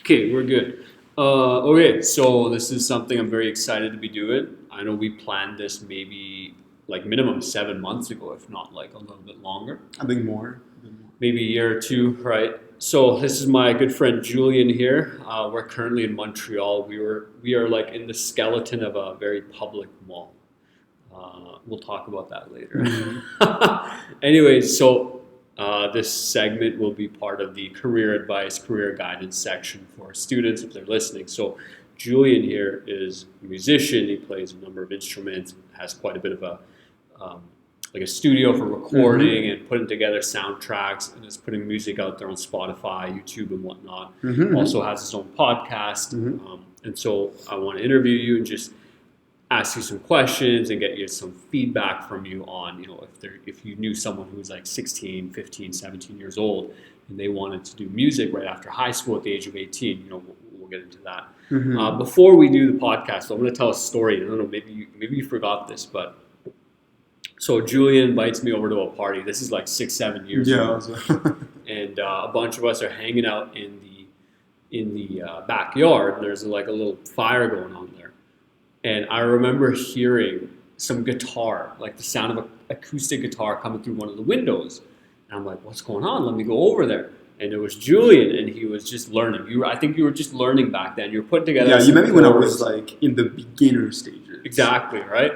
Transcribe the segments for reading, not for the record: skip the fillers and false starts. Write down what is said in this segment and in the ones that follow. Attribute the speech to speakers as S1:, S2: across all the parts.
S1: Okay, we're good. Okay, so this is something I'm very excited to be doing. I know we planned this maybe like minimum 7 months ago, if not like a little bit longer,
S2: I think more.
S1: maybe a year or two, right? So this is my good friend Julien here. We're currently in Montreal. We are like in the skeleton of a very public mall. We'll talk about that later.
S2: Mm.
S1: Anyways, so this segment will be part of the career advice, career guidance section for students if they're listening. So Julian here is a musician. He plays a number of instruments, has quite a bit of a um, like a studio for recording and putting together soundtracks, and is putting music out there on Spotify, YouTube, and whatnot.
S2: Mm-hmm.
S1: Also has his own podcast,
S2: Mm-hmm.
S1: and so I want to interview you and just ask you some questions and get you some feedback from you on, if you knew someone who was like 16, 15, 17 years old and they wanted to do music right after high school at the age of 18, we'll get into that.
S2: Mm-hmm.
S1: Before we do the podcast, I'm going to tell a story. I don't know, maybe you forgot this, but so Julian invites me over to a party. This is like 6, 7 years
S2: Yeah.
S1: ago, and a bunch of us are hanging out in the backyard. And there's like a little fire going on there. And I remember hearing some guitar, like the sound of an acoustic guitar coming through one of the windows. And I'm like, what's going on? Let me go over there. And it was Julian, and he was just learning. I think you were just learning back then. You were putting together.
S2: Yeah, you
S1: some
S2: met me when I
S1: chords.
S2: was like in the beginner stages.
S1: Exactly, right?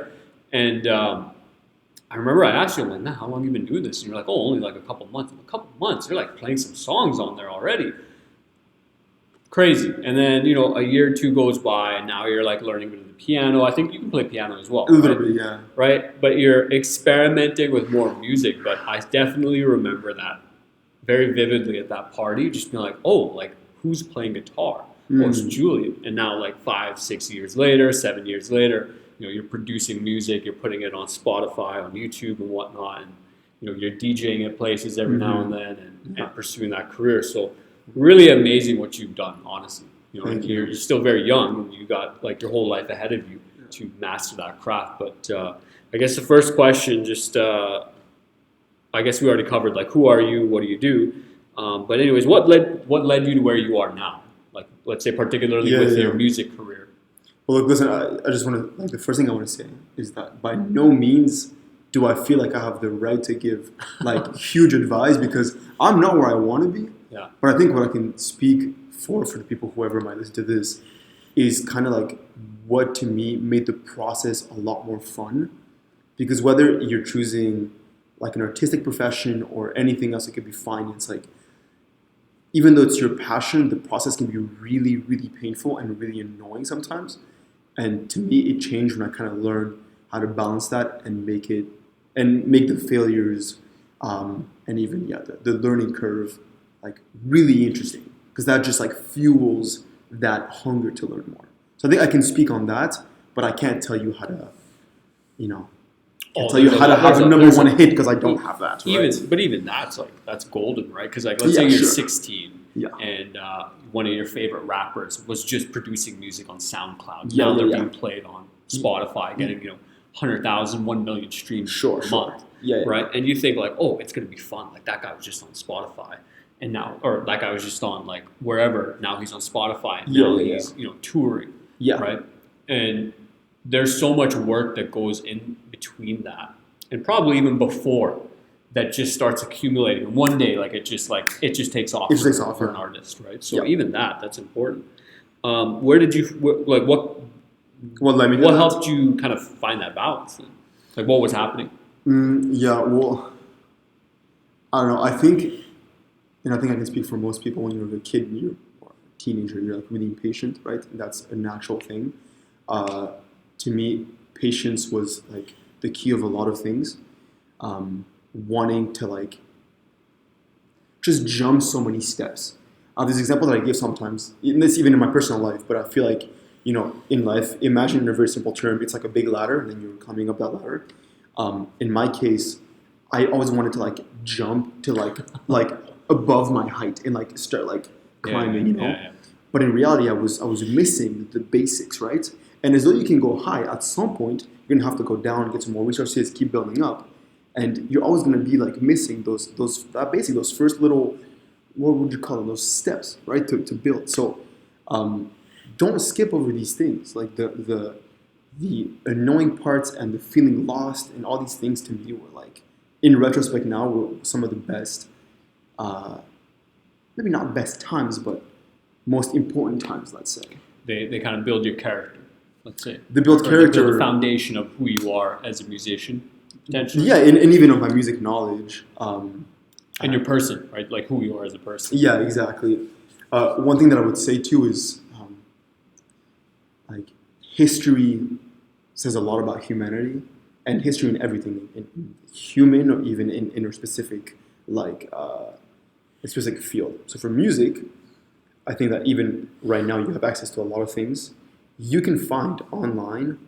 S1: And I remember I asked you, I'm like, nah, how long have you been doing this? And you're like, oh, only like a couple months. A couple months? You're like playing some songs on there already. Crazy. And then, a year or two goes by, and now you're like learning the piano. I think you can play piano as well,
S2: A little
S1: right?
S2: bit, yeah.
S1: Right? But you're experimenting with more music. But I definitely remember that very vividly at that party, just being like, oh, like who's playing guitar? Oh, it's
S2: Mm.
S1: Julian. And now, like 5, 6 years later, 7 years later, you're producing music, you're putting it on Spotify, on YouTube, and whatnot, and you're DJing at places every now and
S2: Mm-hmm.
S1: then, and,
S2: Yeah.
S1: and pursuing that career. So really amazing what you've done, honestly.
S2: Thank
S1: And
S2: you.
S1: you're still very young, and you got like your whole life ahead of you to master that craft. But I guess the first question, just I guess we already covered like who are you, what do you do? But anyways, what led you to where you are now? Like let's say particularly
S2: Yeah,
S1: with
S2: yeah.
S1: your music career.
S2: Well, look, listen, I just want to, like, the first thing I want to say is that by no means do I feel like I have the right to give, like, huge advice because I'm not where I want to be.
S1: Yeah.
S2: But I think what I can speak for the people, whoever might listen to this, is kind of like what to me made the process a lot more fun. Because whether you're choosing like an artistic profession or anything else, it could be finance. Like, even though it's your passion, the process can be really, really painful and really annoying sometimes. And to me, it changed when I kind of learned how to balance that and make the failures and even the learning curve like really interesting because that just like fuels that hunger to learn more. So I think I can speak on that, but I can't tell you how to, you know, can't tell you how to have a number one hit because I don't have that. Right?
S1: But even that's golden, right? Because like let's say
S2: Yeah,
S1: you're
S2: sure.
S1: 16
S2: Yeah.
S1: and one of your favorite rappers was just producing music on SoundCloud.
S2: Yeah,
S1: Now they're
S2: yeah.
S1: being played on Spotify, getting 100,000, 1 million streams
S2: Sure,
S1: a
S2: sure.
S1: month,
S2: Yeah, yeah.
S1: right? And you think like, oh, it's gonna be fun. Like that guy was just on Spotify, and now, or that guy was just on like wherever. Now he's on Spotify. And
S2: Yeah,
S1: now
S2: yeah,
S1: he's touring,
S2: Yeah.
S1: right? And there's so much work that goes in between that, and probably even before that just starts accumulating. And one day, like it just takes off.
S2: It just takes off,
S1: for an
S2: yeah.
S1: artist, right? So
S2: Yeah.
S1: even that's important. Where did you like what
S2: Let me.
S1: what helped you kind of find that balance? Then? Like what was happening?
S2: Yeah. Well, I don't know. I think, and I think I can speak for most people. When you're a kid, or a teenager, you're like really impatient, right? And that's a natural thing. To me, patience was like the key of a lot of things. Wanting to like just jump so many steps. This example that I give sometimes, and this even in my personal life, but I feel like, in life, imagine in a very simple term, it's like a big ladder and then you're coming up that ladder. In my case, I always wanted to like jump to like above my height and like start like climbing,
S1: Yeah.
S2: But in reality, I was missing the basics, right? And as though you can go high, at some point you're gonna have to go down, get some more resources, keep building up, and you're always gonna be like missing those first little, what would you call them, those steps, right? To build. So Don't skip over these things, like the annoying parts and the feeling lost and all these things. To me were like, in retrospect now, were some of the best, maybe not best times, but most important times, let's say.
S1: They kind of build your character, let's say.
S2: They build character.
S1: They build the foundation of who you are as a musician, potentially.
S2: Yeah, and even of my music knowledge.
S1: And your person, right? Like who you are as a person.
S2: Yeah, exactly. One thing that I would say too is, like, history says a lot about humanity, and history in everything, in human or even in a specific, like, a specific field. So for music, I think that even right now you have access to a lot of things. You can find online,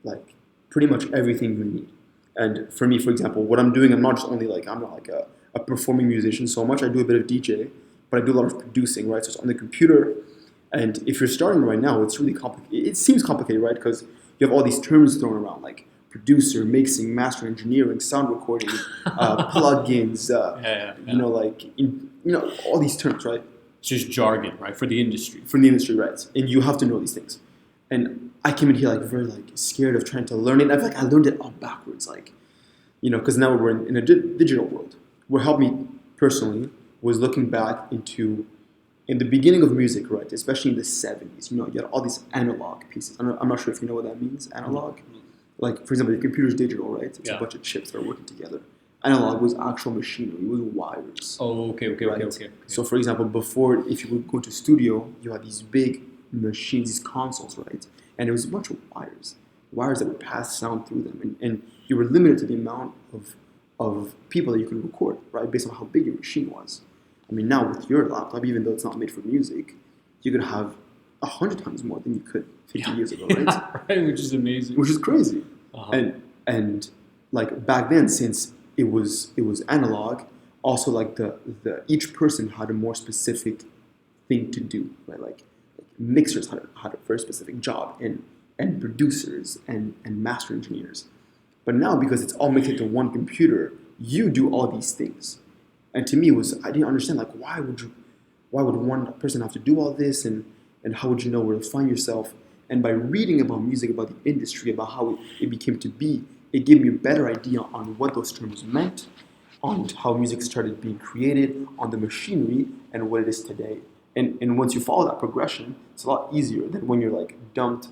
S2: like, pretty much everything you need. And for me, for example, what I'm doing, I'm not like a performing musician so much. I do a bit of DJ, but I do a lot of producing, right? So it's on the computer. And if you're starting right now, it's really complicated. It seems complicated, right? Because you have all these terms thrown around, like producer, mixing, master engineering, sound recording, plugins, all these terms, right?
S1: It's just jargon, right, for the industry.
S2: For the industry, right? And you have to know these things. And I came in here like very like scared of trying to learn it. I feel like I learned it all backwards, like, because now we're in a digital world. What helped me personally was looking back in the beginning of music, right? Especially in the 70s, you had all these analog pieces. I'm not sure if you know what that means, analog. Like, for example, your computer's digital, right? It's a bunch of chips that are working together. Analog was actual machinery, it was wires.
S1: Oh, okay.
S2: So, for example, before, if you would go to studio, you had these big machines, these consoles, right? And it was a bunch of wires that would pass sound through them. And you were limited to the amount of people that you could record, right? Based on how big your machine was. I mean, now with your laptop, even though it's not made for music, you could have 100 times more than you could 50 years ago, right?
S1: Right, which is amazing.
S2: Which is crazy. Uh-huh. And like back then, since it was analog, also like the each person had a more specific thing to do, right? Like mixers had a very specific job, and producers and master engineers. But now, because it's all mixed into one computer, you do all these things. And to me, I didn't understand, like, why would one person have to do all this, and how would you know where to find yourself? And by reading about music, about the industry, about how it became to be, it gave me a better idea on what those terms meant, on how music started being created, on the machinery, and what it is today. And once you follow that progression, it's a lot easier than when you're like dumped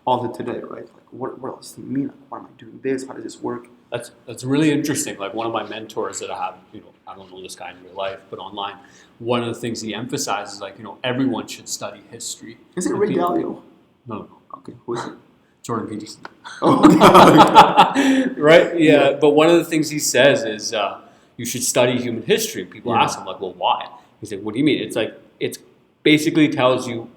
S2: all of it today, right? Like, what else does it mean? Like, why am I doing this? How does this work?
S1: That's really interesting. Like, one of my mentors that I have, I don't know this guy in real life, but online, one of the things he emphasizes, like, everyone should study history.
S2: Is it Ray Dalio?
S1: No.
S2: Okay, who is it?
S1: Jordan Peterson.
S2: Oh, okay.
S1: Right? Yeah. But one of the things he says is you should study human history. People ask him, like, well, why? He's like, what do you mean? It's like, it basically tells you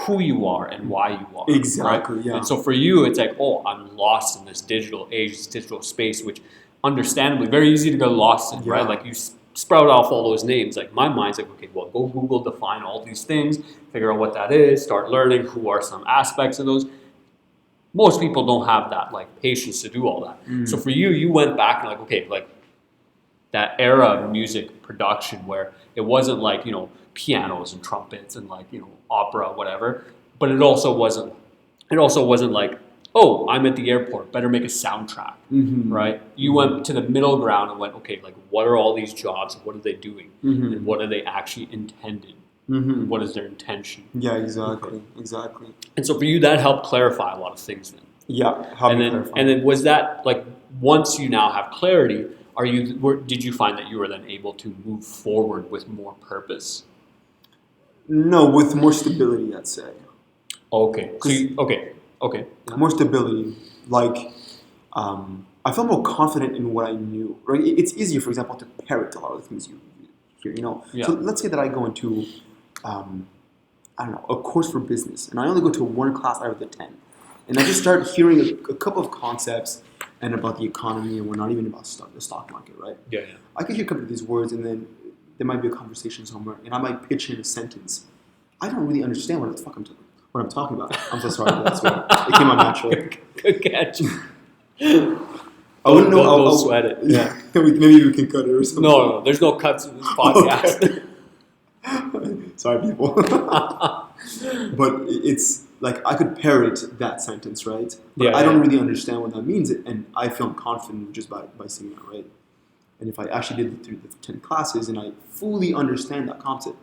S1: who you are and why you are.
S2: Exactly,
S1: right?
S2: Yeah.
S1: And so for you, it's like, oh, I'm lost in this digital age, this digital space, which understandably, very easy to get lost in, right? Like, you sprout off all those names. Like, my mind's like, okay, well, go Google, define all these things, figure out what that is, start learning who are some aspects of those. Most people don't have that, like, patience to do all that. Mm. So for you, you went back and like, okay, like, that era of music production where it wasn't like, pianos and trumpets and like, opera, whatever, but it also wasn't like, oh, I'm at the airport, better make a soundtrack, right? You went to the middle ground and went, okay, like, what are all these jobs? What are they doing? And what are they actually intended? And what is their intention?
S2: Yeah, exactly. Exactly.
S1: And so for you, that helped clarify a lot of things then.
S2: Yeah.
S1: And then was that, like, once you now have clarity, did you find that you were then able to move forward with more purpose?
S2: No, with more stability, I'd say.
S1: Okay. Okay. Yeah.
S2: More stability. Like, I felt more confident in what I knew. Right? It's easier, for example, to parrot a lot of the things you hear.
S1: Yeah.
S2: So let's say that I go into, a course for business, and I only go to one class out of the 10, and I just start hearing a couple of concepts and about the economy, and we're not even about the stock market, right?
S1: Yeah.
S2: I could hear a couple of these words, and then there might be a conversation somewhere, and I might pitch in a sentence. I don't really understand what the fuck I'm talking about. I'm so sorry, but that's what it came out naturally.
S1: Good catch.
S2: I wouldn't know.
S1: I'll sweat it.
S2: Yeah, maybe we can cut it or something.
S1: No, there's no cuts in this podcast.
S2: Okay. Sorry, people. but it's like I could parrot that sentence, right? But
S1: Yeah,
S2: I don't
S1: yeah.
S2: really understand what that means, and I feel confident just by saying that, right? And if I actually did it through the 10 classes and I fully understand that concept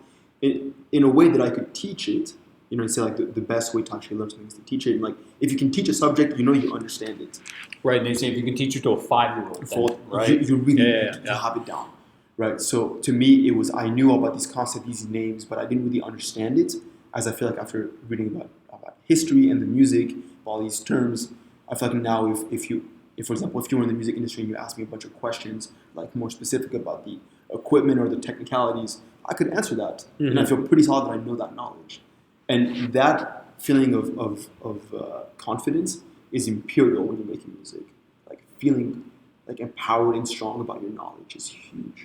S2: in a way that I could teach it, and say like the best way to actually learn something is to teach it. And like if you can teach a subject, you understand it.
S1: Right, and they say if you can teach it to a 5-year-old, right?
S2: You really
S1: Yeah.
S2: have it down, right? So to me, it was I knew about these concepts, these names, but I didn't really understand it. As I feel like after reading about history and the music, all these terms, I feel like now if for example if you were in the music industry and you asked me a bunch of questions like more specific about the equipment or the technicalities, I could answer that, and I feel pretty solid that I know that knowledge, and that feeling of confidence is imperial when you're making music. Like feeling like empowered and strong about your knowledge is huge.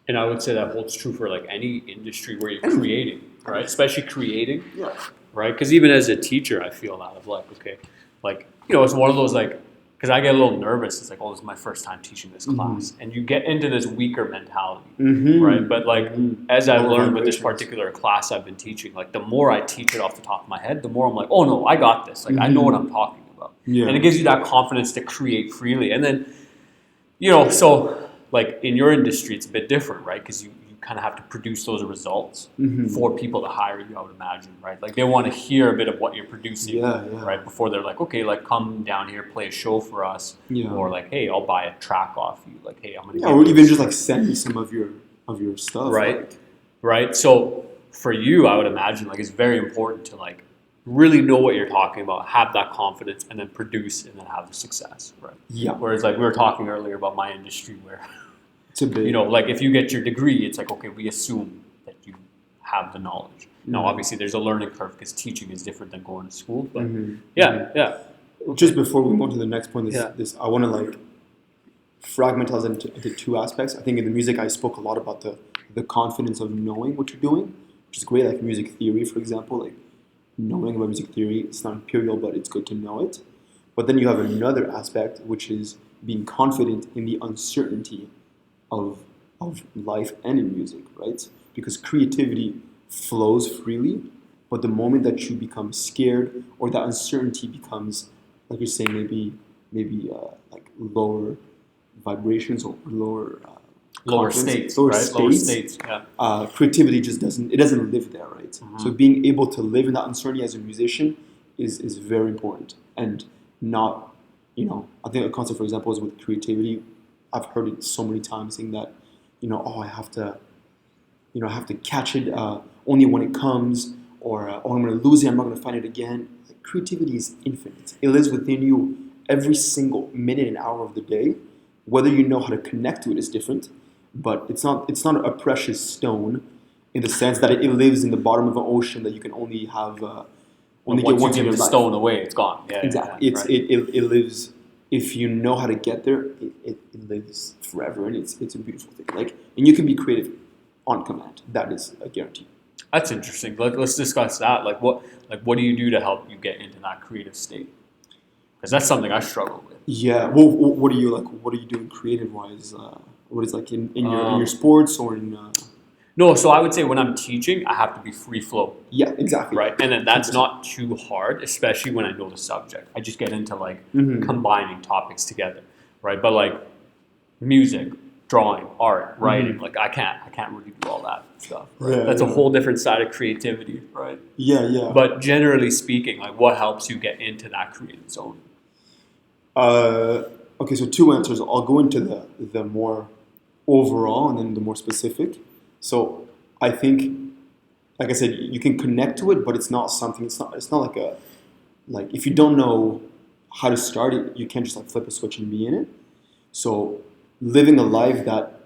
S1: And I would say that holds true for like any industry where you're creating, right? Especially creating,
S2: Yeah.
S1: right? Because even as a teacher, I feel that of like, okay, like, it's one of those like, because I get a little nervous. It's like, oh, this is my first time teaching this class. And you get into this weaker mentality, right? But like, as I've learned with this particular class I've been teaching, like the more I teach it off the top of my head, the more I'm like, oh no, I got this. Like, I know what I'm talking about.
S2: Yeah.
S1: And it gives you that confidence to create freely. And then, so like in your industry, it's a bit different, right? Because you kind of have to produce those results for people to hire you, I would imagine, right? Like they want to hear a bit of what you're producing, right? Before they're like, okay, like come down here, play a show for us, or like, hey, I'll buy a track off you. Like, hey, I'm gonna.
S2: Yeah, or even just like send me some of your stuff,
S1: right? Right. So for you, I would imagine like it's very important to like really know what you're talking about, have that confidence, and then produce and then have the success, right?
S2: Yeah.
S1: Whereas like we were talking earlier about my industry where.
S2: It's a big,
S1: like if you get your degree, it's like, okay, we assume that you have the knowledge. Now, obviously, there's a learning curve because teaching is different than going to school. But yeah.
S2: Just before we move to the next point, this I want to like fragmentalize into two aspects. I think in the music, I spoke a lot about the confidence of knowing what you're doing, which is great. Like music theory, for example, like knowing about music theory, it's not imperial, but it's good to know it. But then you have another aspect, which is being confident in the uncertainty of life and in music, right? Because creativity flows freely, but the moment that you become scared or that uncertainty becomes, like you're saying, maybe like lower vibrations or
S1: lower states, right? Lower states. Yeah.
S2: Creativity just doesn't live there, right? So being able to live in that uncertainty as a musician is very important, and not, I think a concept, for example, is with creativity. I've heard it so many times saying that, I have to catch it only when it comes, or I'm going to lose it, I'm not going to find it again. Like, creativity is infinite. It lives within you every single minute and hour of the day. Whether you know how to connect to it is different, but it's not a precious stone in the sense that it lives in the bottom of an ocean that you can only have only get once in your life.
S1: Once you give the stone away, it's gone. Yeah,
S2: exactly. It lives. If you know how to get there, it lives forever, and it's a beautiful thing. Like, and you can be creative on command. That is a guarantee.
S1: That's interesting. Let's discuss that. Like, what do you do to help you get into that creative state? Because that's something I struggle with.
S2: Yeah. Well, what are you doing creative wise? What is like in your sports or in?
S1: No, so I would say when I'm teaching, I have to be free flow.
S2: Yeah, exactly.
S1: Right, and then that's 100%. Not too hard, especially when I know the subject. I just get into like combining topics together, right? But like music, drawing, art, writing, like I can't really do all that stuff. Right? That's a whole different side of creativity, right?
S2: Yeah.
S1: But generally speaking, like what helps you get into that creative zone?
S2: Okay, so two answers. I'll go into the more overall and then the more specific. So I think, like I said, you can connect to it, but it's not something. It's not like if you don't know how to start it, you can't just like flip a switch and be in it. So living a life that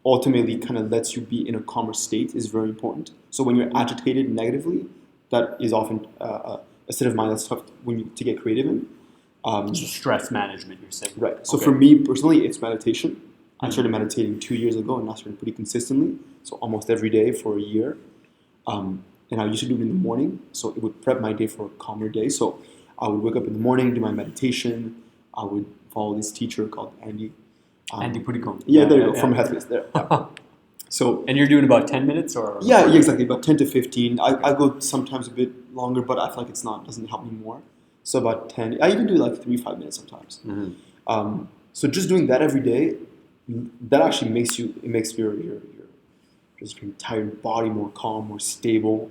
S2: ultimately kind of lets you be in a calmer state is very important. So when you're agitated negatively, that is often a state of mind that's tough to get creative in.
S1: So stress management, you're saying.
S2: Right. So for me personally, it's meditation. I started meditating 2 years ago, and I started pretty consistently. So almost every day for a year. And I used to do it in the morning, so it would prep my day for a calmer day. So I would wake up in the morning, do my meditation. I would follow this teacher called Andy.
S1: Andy Pudicom.
S2: Yeah, there you go, from Headspace. There. Yeah. So
S1: And you're doing about 10 minutes or?
S2: yeah, exactly, about 10 to 15. I go sometimes a bit longer, but I feel like doesn't help me more. So about 10. I even do like 3-5 minutes sometimes. So just doing that every day, that actually makes just your entire body more calm, more stable,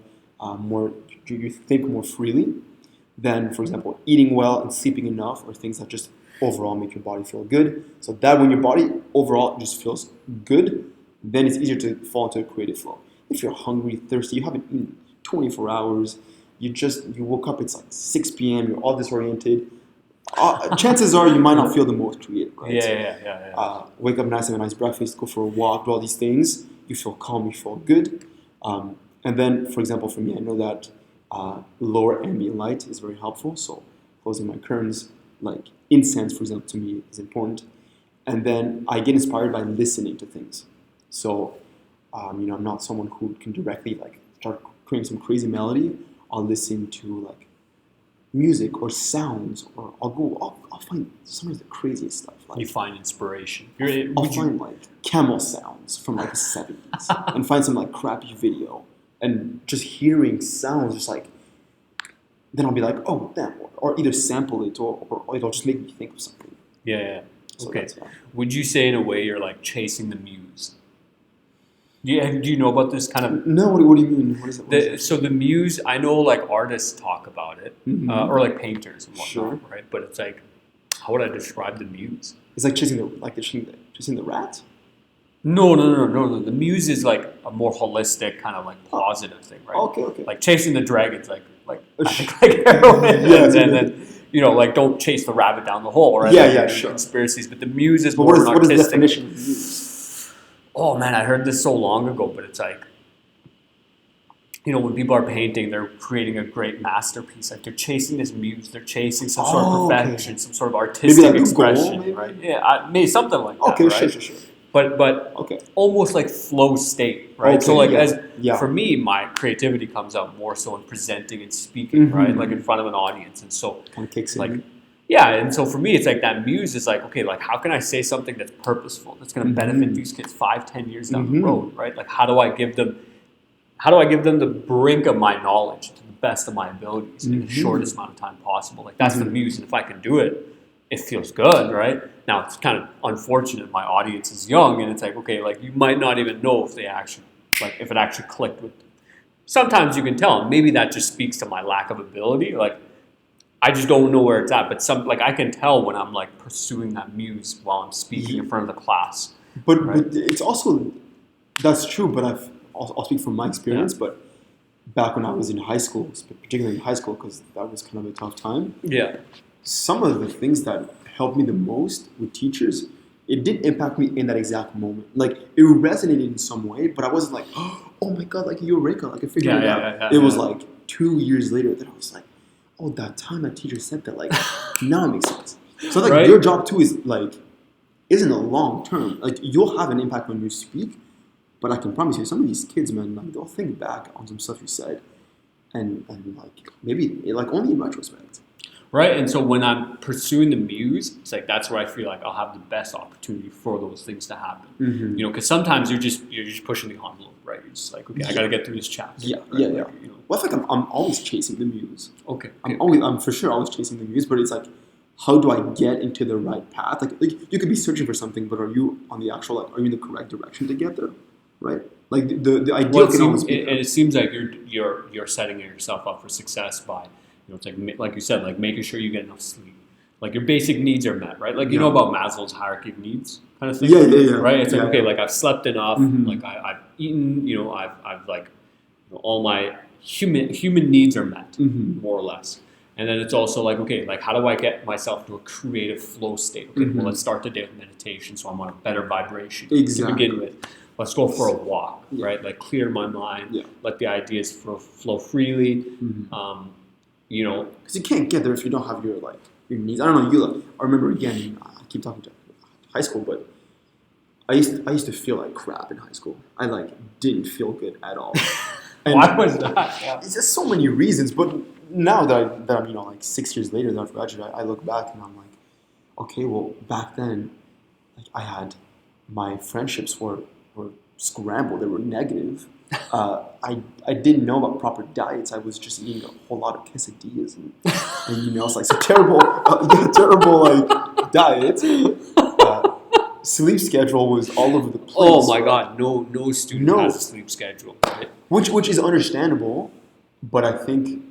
S2: you think more freely than, for example, eating well and sleeping enough, or things that just overall make your body feel good. So that when your body overall just feels good, then it's easier to fall into a creative flow. If you're hungry, thirsty, you haven't eaten 24 hours, you woke up, it's like 6 p.m., you're all disoriented, chances are you might not feel the most creative, right? Wake up nice, have a nice breakfast, go for a walk, do all these things, you feel calm, you feel good. And then, for example, for me, I know that lower ambient light is very helpful. So closing my curtains, like incense, for example, to me is important. And then I get inspired by listening to things. So, I'm not someone who can directly like start creating some crazy melody. I'll listen to like music or sounds, or I'll find sometimes the craziest stuff. Like,
S1: you find inspiration.
S2: I'll find like camel sounds from like the 70s and find some like crappy video, and just hearing sounds just like, then I'll be like, oh damn, or either sample it or it'll just make me think of something. So
S1: okay. Would you say in a way you're like chasing the muse? Do you know about this kind of?
S2: No, what do you mean? What is it?
S1: So the muse, I know like artists talk about it, or like painters and whatnot, right? But it's like, how would I describe the muse?
S2: It's like chasing the rat?
S1: No. The muse is like a more holistic kind of like positive thing, right?
S2: Okay.
S1: Like chasing the dragons, like heroin, and then like don't chase the rabbit down the hole, right?
S2: Yeah, sure.
S1: Conspiracies, but the muse is
S2: but
S1: more
S2: what is the
S1: artistic.
S2: definition of muse?
S1: Oh man, I heard this so long ago, but it's like, when people are painting, they're creating a great masterpiece. Like they're chasing this muse, they're chasing some sort of perfection, some sort of artistic expression,
S2: goal,
S1: right? Yeah, maybe something like that.
S2: Okay,
S1: right?
S2: sure.
S1: But almost like flow state, right? So like for me, my creativity comes out more so in presenting and speaking, right? Like in front of an audience, and so
S2: kind of kicks
S1: like.
S2: in.
S1: Yeah, and so for me, it's like that muse is like, okay, like how can I say something that's purposeful, that's going to benefit these kids 5-10 years down the road, right? Like how do I give them the brink of my knowledge to the best of my abilities in the shortest amount of time possible? Like that's the muse, and if I can do it, it feels good, right? Now it's kind of unfortunate my audience is young, and it's like, okay, like you might not even know if it actually clicked with them. Sometimes you can tell, maybe that just speaks to my lack of ability, like. I just don't know where it's at, but I can tell when I'm like pursuing that muse while I'm speaking in front of the class.
S2: But it's also, that's true. But I'll speak from my experience. Yeah. But back when I was in high school, particularly in high school, because that was kind of a tough time.
S1: Yeah.
S2: Some of the things that helped me the most with teachers, it did impact me in that exact moment. Like it resonated in some way, but I wasn't like, oh my god, like eureka, like I figured it out. It was like 2 years later that I was like, oh, that time that teacher said that, like, now it makes sense. So, like, your job, too, isn't a long term. Like, you'll have an impact when you speak, but I can promise you, some of these kids, man, like, they'll think back on some stuff you said, and like, maybe, like, only in retrospect.
S1: Right, and so when I'm pursuing the muse, it's like, that's where I feel like I'll have the best opportunity for those things to happen. Because sometimes you're just pushing the envelope, right? You're just like, okay, I got to get through this chapter.
S2: Yeah. Well, I think I'm always chasing the muse.
S1: Okay.
S2: I'm for sure always chasing the muse, but it's like, how do I get into the right path? Like you could be searching for something, but are you on the actual, like, are you in the correct direction to get there? Right? Like the ideal can always be there.
S1: And it seems like you're setting yourself up for success by, it's like you said, like making sure you get enough sleep. Like your basic needs are met, right? Like you know about Maslow's hierarchy of needs kind of thing.
S2: Yeah.
S1: Right? It's like, okay, like I've slept enough, like I've eaten, I've like all my human needs are met, more or less. And then it's also like, okay, like how do I get myself to a creative flow state? Okay, well, let's start the day with meditation, so I'm on a better vibration to begin with. Let's go for a walk, right? Like clear my mind, let the ideas flow freely.
S2: Because you can't get there if you don't have your needs. I don't know. I remember again. I keep talking to high school, but I used to feel like crap in high school. I didn't feel good at all.
S1: And why was that? Yeah.
S2: It's just so many reasons. But now that I'm 6 years later that I've graduated, I look back and I'm like, okay, well back then, I had my friendships were scrambled. They were negative. I didn't know about proper diets. I was just eating a whole lot of quesadillas and it's like some terrible, terrible like diet. Sleep schedule was all over the place.
S1: Oh my God, no student has a sleep schedule. Right?
S2: Which is understandable, but I think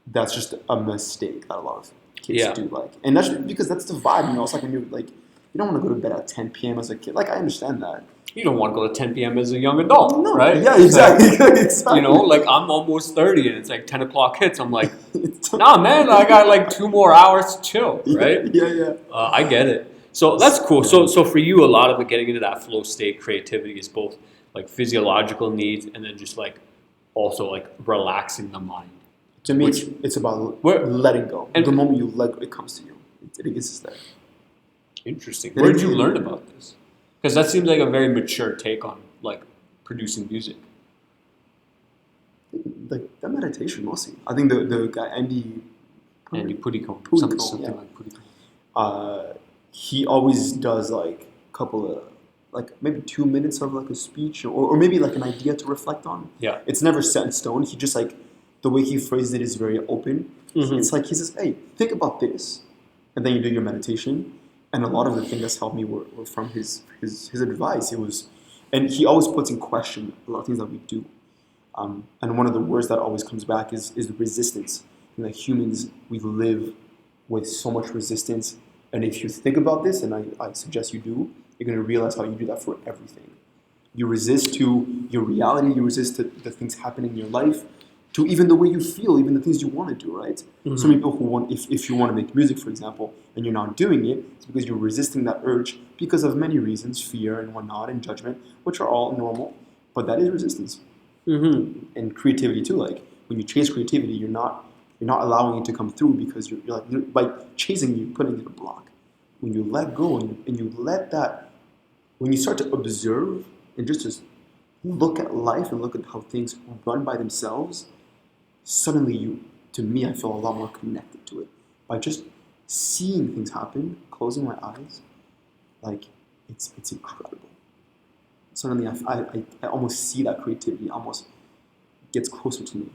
S2: that's just a mistake that a lot of kids do. Like, and that's because that's the vibe. It's like when you're like, you don't want to go to bed at 10 p.m. as a kid. Like, I understand that.
S1: You don't want to go to 10 p.m. as a young adult, right?
S2: Yeah, exactly. Exactly.
S1: Like I'm almost 30 and it's like 10 o'clock hits. I'm like, nah, man, I got like 2 more hours to chill, right?
S2: Yeah.
S1: I get it. So that's cool. So for you, a lot of it getting into that flow state, creativity is both like physiological needs and then just like also like relaxing the mind.
S2: To me, it's about letting go. And the moment you let go, it comes to you. It exists there.
S1: Interesting. Where did you learn about this? Because that seems like a very mature take on like producing music.
S2: Like that meditation mostly. I think the guy Andy
S1: Puddicombe, something like Puddicombe.
S2: He always does like a couple of like maybe 2 minutes of like a speech or maybe like an idea to reflect on.
S1: Yeah.
S2: It's never set in stone. He just like the way he phrased it is very open. Mm-hmm. It's like he says, "Hey, think about this," and then you do your meditation. And a lot of the things that's helped me were from his advice. And he always puts in question a lot of things that we do. And one of the words that always comes back is resistance. And like humans, we live with so much resistance. And if you think about this, and I suggest you do, you're going to realize how you do that for everything. You resist to your reality. You resist to the things happening in your life, to even the way you feel, even the things you want to do, right? Mm-hmm. Some people who want, if you want to make music, for example, and you're not doing it, it's because you're resisting that urge because of many reasons, fear and whatnot, and judgment, which are all normal, but that is resistance. Mm-hmm. And creativity too, like when you chase creativity, you're not allowing it to come through because you're like, by chasing, you're putting it a block. When you let go and you let that, when you start to observe and just look at life and look at how things run by themselves, suddenly to me, I feel a lot more connected to it. By just seeing things happen, closing my eyes, like it's incredible. Suddenly I almost see that creativity almost gets closer to me.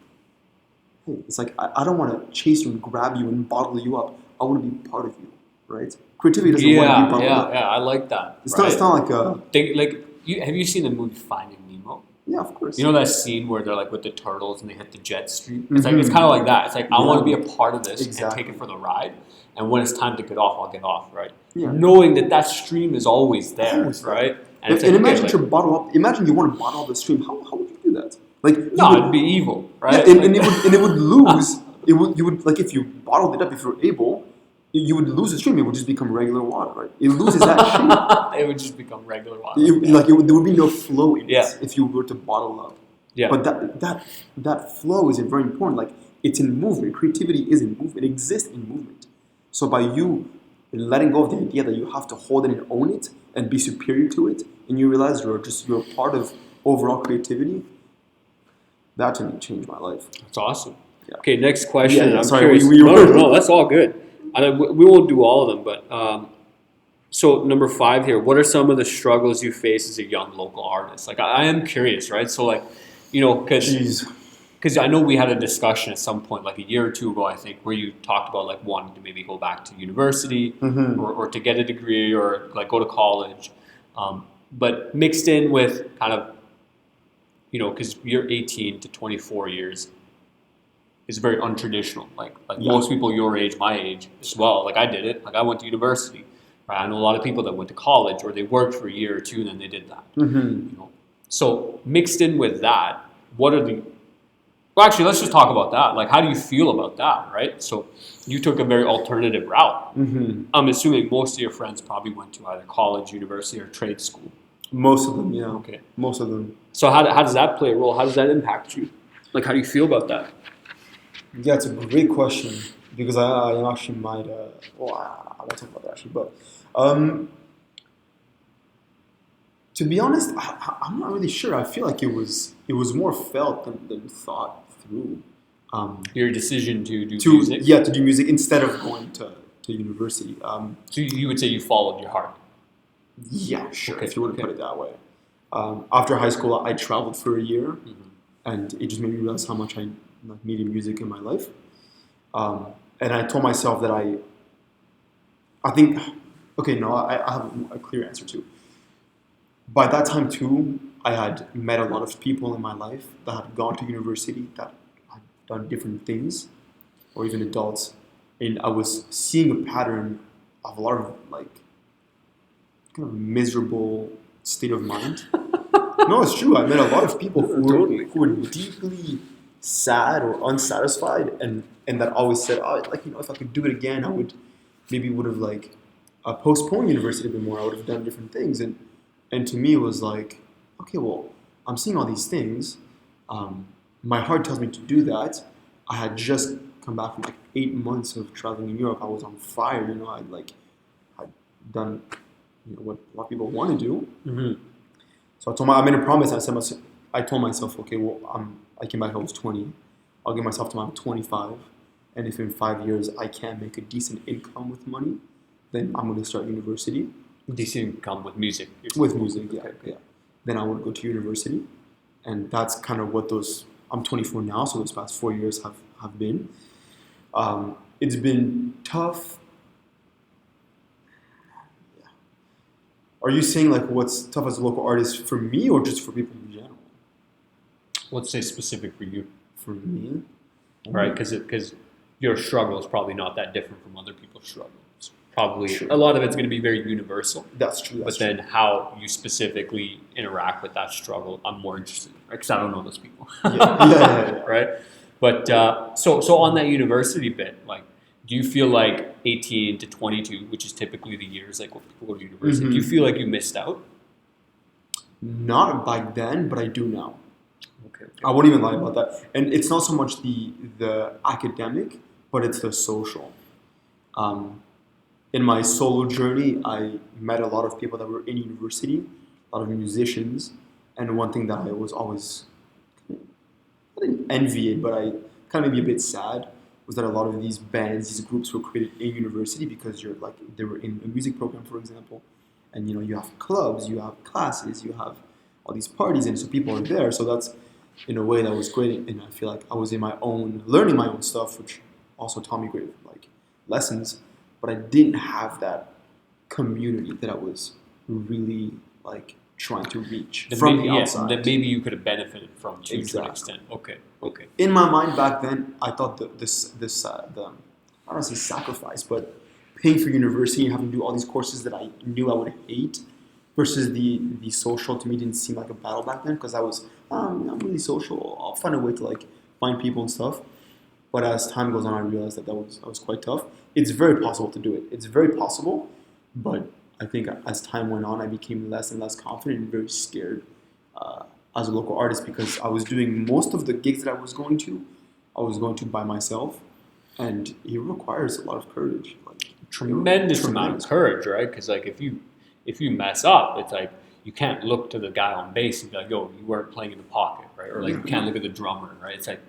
S2: Hey, it's like I don't want to chase you and grab you and bottle you up. I want to be part of you, right? Creativity doesn't want to be bottled up.
S1: Yeah, I like that.
S2: It's not like a...
S1: have you seen the movie Finding Nemo?
S2: Yeah, of course.
S1: You know that scene where they're like with the turtles and they hit the jet stream? It's like it's kind of like that. It's like I want to be a part of this and take it for the ride. And when it's time to get off, I'll get off, right? Yeah. Knowing that stream is always there, right?
S2: And imagine to bottle up. Imagine you want to bottle up the stream. How would you do that? Like
S1: it'd be evil, right?
S2: Yeah, and it would lose. You would like if you bottled it up. If you're able, you would lose the stream. It would just become regular water, right? It loses that shape.
S1: It would just become regular water.
S2: There would be no flow in it if you were to bottle up.
S1: Yeah.
S2: But that flow is very important. Like it's in movement. Creativity is in movement. It exists in movement. So by you letting go of the idea that you have to hold it and own it and be superior to it, and you realize you're a part of overall creativity, that to me changed my life.
S1: That's awesome. Yeah. Okay, next question. I'm
S2: sorry,
S1: curious. No, that's all good. We won't do all of them, but so number 5 here. What are some of the struggles you face as a young local artist? Like I am curious, right? So like, because I know we had a discussion at some point, like a year or 2 ago, I think, where you talked about like wanting to maybe go back to university or to get a degree or like go to college, but mixed in with kind of, because you're 18 to 24 years is very untraditional. Like most people your age, my age as well. Like I did it. Like I went to university. Right? I know a lot of people that went to college or they worked for a year or 2 and then they did that. Mm-hmm. So mixed in with that, well, actually, let's just talk about that. Like, how do you feel about that, right? So you took a very alternative route. Mm-hmm. I'm assuming most of your friends probably went to either college, university, or trade school.
S2: Most of them, yeah.
S1: Okay.
S2: Most of them.
S1: So how does that play a role? How does that impact you? Like, how do you feel about that?
S2: Yeah, it's a great question because I actually might... I won't talk about that, actually, but... to be honest, I'm not really sure. I feel like it was more felt than thought through.
S1: Your decision to do music?
S2: Yeah, to do music instead of going to university.
S1: So you would say you followed your heart?
S2: Yeah, sure, if you want to put it that way. After high school, I traveled for a year,
S1: Mm-hmm.
S2: and it just made me realize how much I like, needed music in my life. And I told myself that I think, okay, no, I have a clear answer too. By that time too, I had met a lot of people in my life that had gone to university, that had done different things, or even adults, and I was seeing a pattern of a lot of like kind of miserable state of mind. No, it's true. I met a lot of people
S1: Totally.
S2: who were deeply sad or unsatisfied, and that always said, "Oh, like if I could do it again, I would have like postponed university a bit more. I would have done different things." And to me, it was like, okay, well, I'm seeing all these things. Um, my heart tells me to do that. I had just come back from like 8 months of traveling in Europe. I was on fire. I'd done what a lot of people want to do.
S1: Mm-hmm.
S2: So I made a promise. I told myself, okay, well, I came back. I was 20. I'll give myself till I'm 25, and if in 5 years I can't make a decent income with money, then I'm going to start university
S1: Decent income with music.
S2: with music. Yeah,
S1: Okay.
S2: yeah. Then I would go to university, and that's kind of what those. I'm 24 now, so those past 4 years have been. It's been tough. Are you saying like what's tough as a local artist for me or just for people in general?
S1: Let's say specific for you,
S2: For me,
S1: right? Because your struggle is probably not that different from other people's struggles. Probably
S2: Sure.
S1: a lot of it's going to be very universal.
S2: That's true.
S1: But then how you specifically interact with that struggle, I'm more interested in, right? Because I don't know those people,
S2: Yeah.
S1: right? But so on that university bit, like, do you feel like 18 to 22, which is typically the years like when people go to university, do you
S2: Mhm.
S1: feel like you missed out?
S2: Not back then, but I do now.
S1: Okay.
S2: I won't even lie about that. And it's not so much the academic, but it's the social. Um, in my solo journey, I met a lot of people that were in university, a lot of musicians, and one thing that I was always, I didn't envy it, but I kind of maybe a bit sad, was that a lot of these bands, these groups were created in university because you're like, they were in a music program, for example, and you have clubs, you have classes, you have all these parties, and so people are there. So that's, in a way, that was great, and I feel like I was in my own, learning my own stuff, which also taught me great like lessons, but I didn't have that community that I was really like trying to reach from the outside.
S1: that maybe you could have benefited from to an
S2: Exactly.
S1: extent. Okay.
S2: In my mind back then, I thought that this I don't want to say sacrifice, but paying for university and having to do all these courses that I knew I would hate versus the social to me didn't seem like a battle back then because I was I'm really social. I'll find a way to like find people and stuff. But as time goes on, I realized that was quite tough. It's very possible to do it. It's very possible, but I think as time went on, I became less and less confident and very scared as a local artist because I was doing most of the gigs that I was going to by myself, and it requires a lot of courage. Like
S1: Tremendous amount of courage, right? Because like if you mess up, it's like you can't look to the guy on bass and be like, "Yo, you weren't playing in the pocket," right? Or like you can't look at the drummer, right? It's like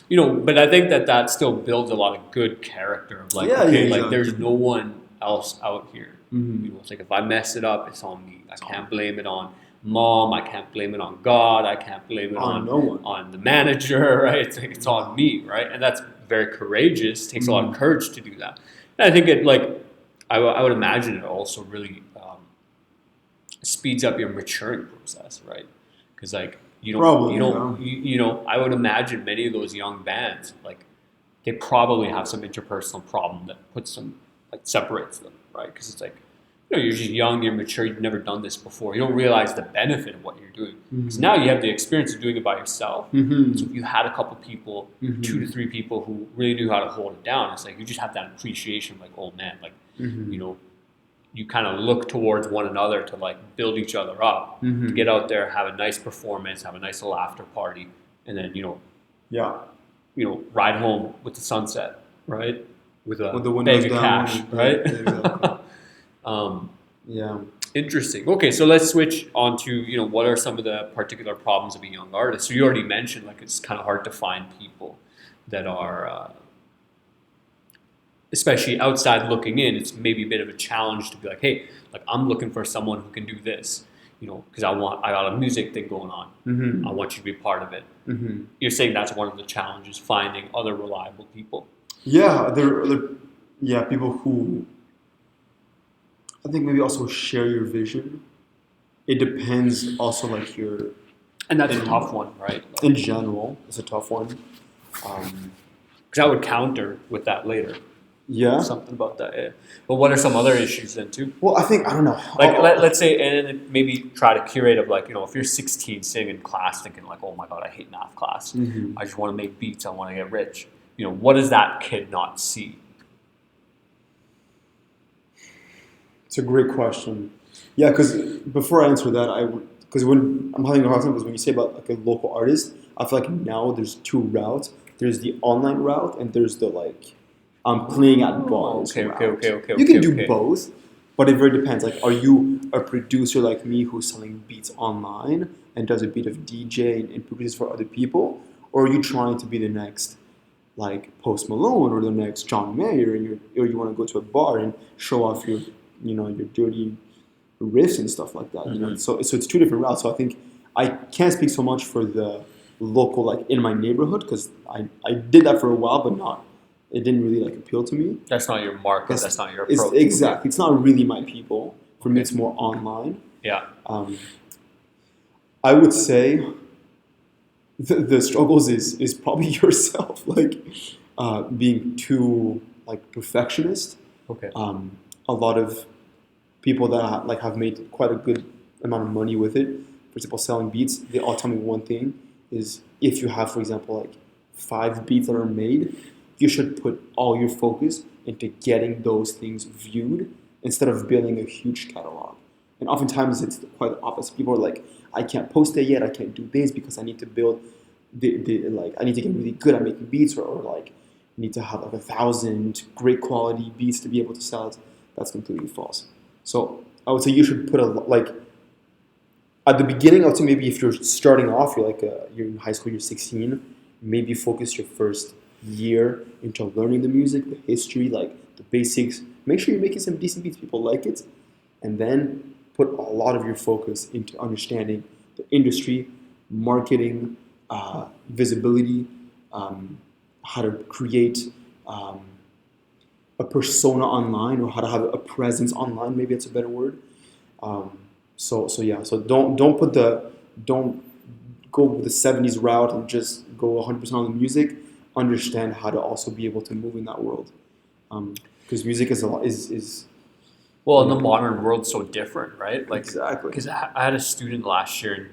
S1: but I think that still builds a lot of good character of like,
S2: Yeah,
S1: okay,
S2: yeah,
S1: like there's
S2: exactly.
S1: no one else out here.
S2: Mhm.
S1: It's like if I mess it up, it's on me. I can't blame it on mom. I can't blame it on God. I can't blame it
S2: On no one.
S1: on the manager, right? It's like it's on me, right? And that's very courageous. It takes a lot of courage to do that. And I think it like I would imagine it also really speeds up your maturing process, right? Because like
S2: Probably,
S1: you don't I would imagine many of those young bands like they probably have some interpersonal problem that puts them like separates them, right? Because it's like you're just young, you're mature, you've never done this before, you don't realize the benefit of what you're doing. Because now you have the experience of doing it by yourself.
S2: Mhm.
S1: So if you had a couple people,
S2: Mhm.
S1: 2 to 3 people who really knew how to hold it down, it's like you just have that appreciation, like oh man, like
S2: Mhm.
S1: you kind of look towards one another to like build each other up,
S2: Mhm.
S1: to get out there, have a nice performance, have a nice little after party, and then
S2: Yeah.
S1: ride home with the sunset, right? With a
S2: With the windows
S1: bag of
S2: down.
S1: cash,
S2: Yeah,
S1: right?
S2: exactly.
S1: um,
S2: Yeah.
S1: interesting. Okay, so let's switch on to what are some of the particular problems of a young artist. So you already mentioned like it's kind of hard to find people that are especially outside looking in, it's maybe a bit of a challenge to be like, hey, like I'm looking for someone who can do this. because I got a music thing going on.
S2: Mm-hmm.
S1: I want you to be part of it.
S2: Mm-hmm.
S1: You're saying that's one of the challenges, finding other reliable people.
S2: Yeah, there people who I think maybe also share your vision. It depends also like your
S1: And that's a tough one, right?
S2: in general. It's a tough one.
S1: Because I would counter with that later.
S2: Yeah.
S1: Something about that. Yeah. But what are some other issues then too?
S2: Well, I think I don't know.
S1: Like let's say, and then maybe try to curate of like if you're 16 sitting in class thinking like, oh my god, I hate math class.
S2: Mm-hmm.
S1: I just want to make beats. I want to get rich. What does that kid not see?
S2: It's a great question. Yeah, because before I answer that, because when I'm having a hard time, because when you say about like a local artist, I feel like now there's two routes. There's the online route, and there's the like I'm playing at bars.
S1: Okay.
S2: You can do both, but it very depends. Like, are you a producer like me who's selling beats online and does a bit of DJ and produces for other people, or are you trying to be the next like Post Malone or the next John Mayer, and you want to go to a bar and show off your your dirty riffs and stuff like that.
S1: Mm-hmm.
S2: So it's two different routes. So I think I can't speak so much for the local like in my neighborhood because I did that for a while, but it didn't really like appeal to me.
S1: That's not your market. That's not your approach.
S2: Exactly. It's not really my people. For me, it's more online.
S1: Yeah.
S2: I would say the struggles is probably yourself, like being too like perfectionist.
S1: Okay.
S2: A lot of people that have made quite a good amount of money with it, for example, selling beats, they all tell me one thing is if you have, for example, like 5 beats that are made, you should put all your focus into getting those things viewed instead of building a huge catalog. And oftentimes it's quite the opposite. People are like, I can't post it yet, I can't do this because I need to build I need to get really good at making beats or like need to have like 1,000 great quality beats to be able to sell it. That's completely false. So I would say you should put at the beginning, I would say maybe if you're starting off, you're in high school, you're 16, maybe focus your first year into learning the music, the history, like the basics. Make sure you're making some decent beats, people like it, and then put a lot of your focus into understanding the industry, marketing, visibility, how to create a persona online or how to have a presence online. Maybe that's a better word. So don't go with the 70s route and just go 100% on the music. Understand how to also be able to move in that world, because music is
S1: well, in the modern world, so different, right? Like
S2: exactly.
S1: Because I had a student last year,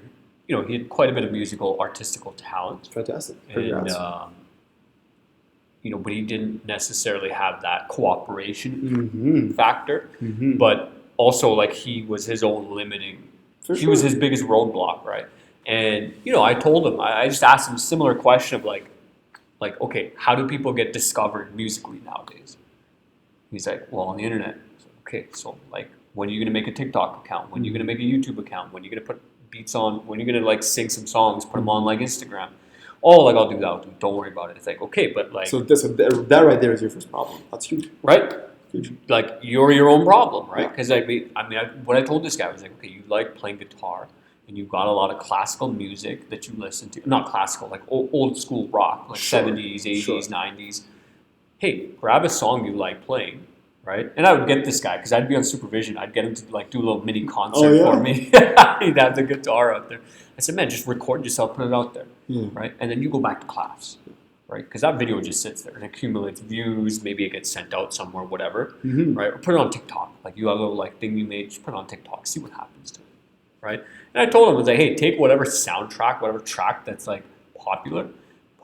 S1: and he had quite a bit of artistical talent.
S2: Fantastic.
S1: And but he didn't necessarily have that cooperation factor.
S2: Mm-hmm.
S1: But also, like, he was his own limiting. He was his biggest roadblock, right? And I told him, I just asked him a similar question of like, okay, how do people get discovered musically nowadays? He's like, well, on the internet. Okay, so like, when are you gonna make a TikTok account? When are you gonna make a YouTube account? When are you gonna put beats on? When are you gonna like sing some songs, put them on like Instagram? Oh, like I'll do that. Don't worry about it. It's like, okay, but like,
S2: so that right there is your first problem. That's huge,
S1: right?
S2: Huge.
S1: Like, you're your own problem, right? Because what I told this guy was like, okay, you like playing guitar, and you've got a lot of classical music that you listen to. Not classical, like old school rock, like 70s, 80s, 90s. Hey, grab a song you like playing, right? And I would get this guy, because I'd be on supervision. I'd get him to like do a little mini concert for me. He'd have the guitar out there. I said, man, just record yourself, put it out there, right? And then you go back to class, right? Because that video just sits there and accumulates views. Maybe it gets sent out somewhere, whatever, right? Or put it on TikTok. Like, you have a little like thing you made, just put it on TikTok, see what happens to it, right? And I told him, I was like, hey, take whatever soundtrack, whatever track that's like popular,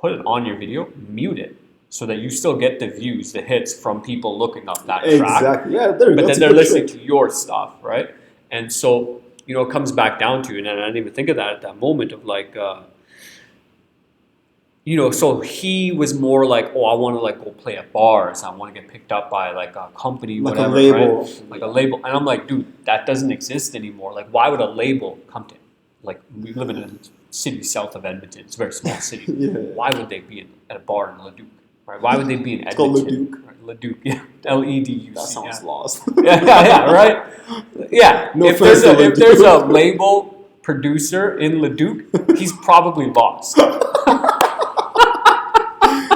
S1: put it on your video, mute it, so that you still get the views, the hits from people looking up that track.
S2: Exactly. Yeah, there you go.
S1: But then they're listening to your stuff, right? And so, it comes back down to, and I didn't even think of that at that moment of like, so he was more like, oh, I want to like go play at bars. I want to get picked up by like a company,
S2: like
S1: whatever,
S2: a label,
S1: right? Like a label. And I'm like, dude, that doesn't exist anymore. Like, why would a label come to? Like, we live in a city south of Edmonton. It's a very small city. Why would they be at a bar in Leduc? Right? Why would they be in Edmonton?
S2: It's called Leduc.
S1: Right? Leduc, yeah. Leduc.
S2: That sounds lost.
S1: yeah, right? Yeah,
S2: No
S1: if
S2: offense
S1: there's
S2: to
S1: if there's a
S2: Leduc.
S1: label producer in Leduc, he's probably lost.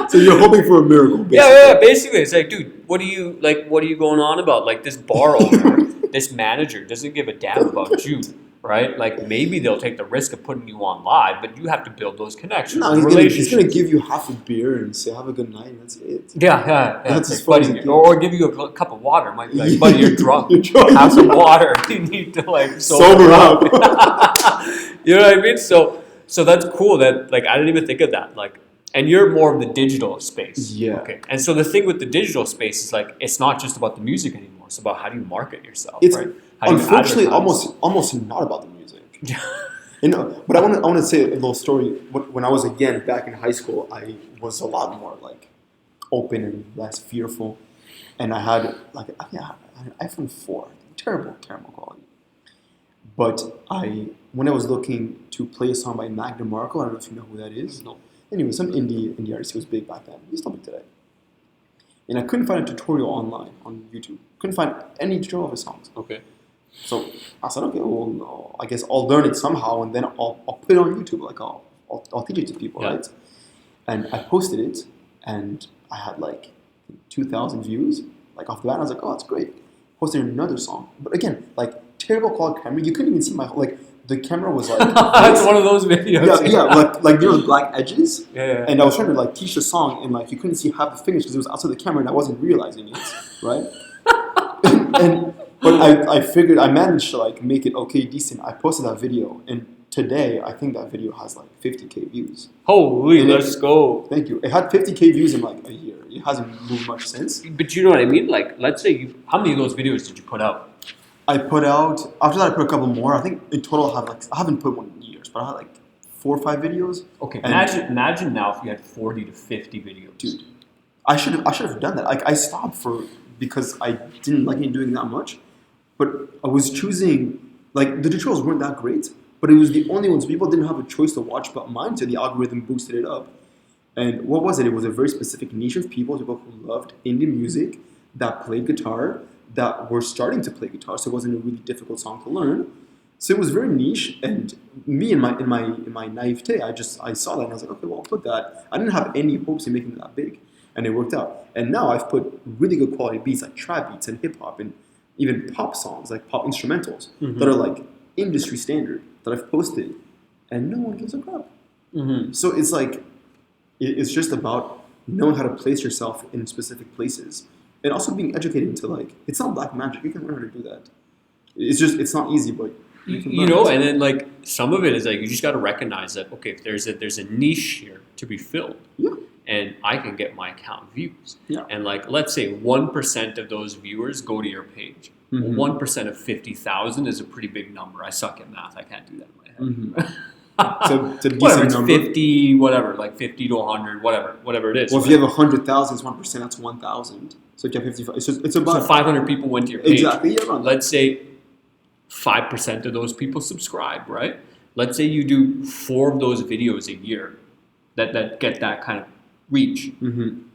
S2: So you're hoping for a miracle, basically.
S1: Yeah. Basically, it's like, dude, what are you going on about? Like, this bar owner, this manager doesn't give a damn about you, right? Like, maybe they'll take the risk of putting you on live, but you have to build those connections,
S2: No, he's gonna give you half a beer and say have a good night. That's it.
S1: Yeah.
S2: That's
S1: It's
S2: as
S1: like,
S2: far as
S1: buddy,
S2: it
S1: or
S2: gets.
S1: give you a cup of water. Might be like, buddy, you're drunk.
S2: You're drunk.
S1: Have some water. You need to like
S2: Sober up.
S1: You know what I mean? So that's cool. That like I didn't even think of that. Like, and you're more of the digital space.
S2: Yeah.
S1: Okay. And so the thing with the digital space is like it's not just about the music anymore. It's about how do you market yourself,
S2: It's
S1: right? How do you
S2: unfortunately
S1: advertise?
S2: almost not about the music. But I want to say a little story. When I was again back in high school, I was a lot more like open and less fearful, and I had an iPhone 4, terrible quality. But when I was looking to play a song by Mac DeMarco, I don't know if you know who that is.
S1: No.
S2: Anyway, some indie artist. He was big back then. He's still big today. And I couldn't find a tutorial online on YouTube. Couldn't find any tutorial of his songs.
S1: Okay.
S2: So I said, okay, well, no, I guess I'll learn it somehow, and then I'll put it on YouTube. Like I'll teach it to people, right? And I posted it, and I had like 2,000 views. Like off the bat, I was like, oh, that's great. Posted another song, but again, like terrible quality camera. You couldn't even see the camera was like.
S1: That's one of those videos.
S2: Yeah, like there was black edges.
S1: Yeah.
S2: And I was trying to like teach the song, and like you couldn't see half the fingers because it was outside the camera, and I wasn't realizing it, right? But I figured I managed to like make it okay, decent. I posted that video, and today I think that video has like 50K views.
S1: Holy, let's go.
S2: Thank you. It had 50K views in like a year. It hasn't moved much since.
S1: But you know what I mean? Like, let's say how many of those videos did you put out?
S2: I put out, after that I put a couple more. I think in total I haven't put one in years, but I had like 4 or 5 videos.
S1: Okay, imagine now if you had 40 to 50 videos.
S2: Dude, I should have done that. Like I stopped because I didn't like doing that much. But I was choosing, like the tutorials weren't that great, but it was the only ones. People didn't have a choice to watch but mine, so the algorithm boosted it up. And what was it? It was a very specific niche of people who loved indie music, that played guitar, that were starting to play guitar, so it wasn't a really difficult song to learn. So it was very niche, and me in my naivete, I saw that and I was like, okay, well, I'll put that. I didn't have any hopes in making it that big, and it worked out. And now I've put really good quality beats like trap beats and hip hop and even pop songs, like pop instrumentals that are like industry standard that I've posted, and no one gives a crap. So it's like it's just about knowing how to place yourself in specific places. And also being educated into like, it's not black magic. You can learn how to do that. It's not easy, but
S1: you know. And then like some of it is like you just got to recognize that okay, if there's a niche here to be filled, and I can get my account views, and like let's say 1% of those viewers go to your page. 1% of 50,000 is a pretty big number. I suck at math. I can't do that in my head.
S2: It's a decent
S1: whatever, it's
S2: number.
S1: 50, whatever, like 50 to 100, whatever it is.
S2: Well, if you have 100,000, it's 1%. That's 1,000. So if you have 55, it's about
S1: so 500 people went to your page.
S2: Exactly. Yeah,
S1: let's say 5% of those people subscribe, right? Let's say you do 4 of those videos a year that get that kind of reach. Dude,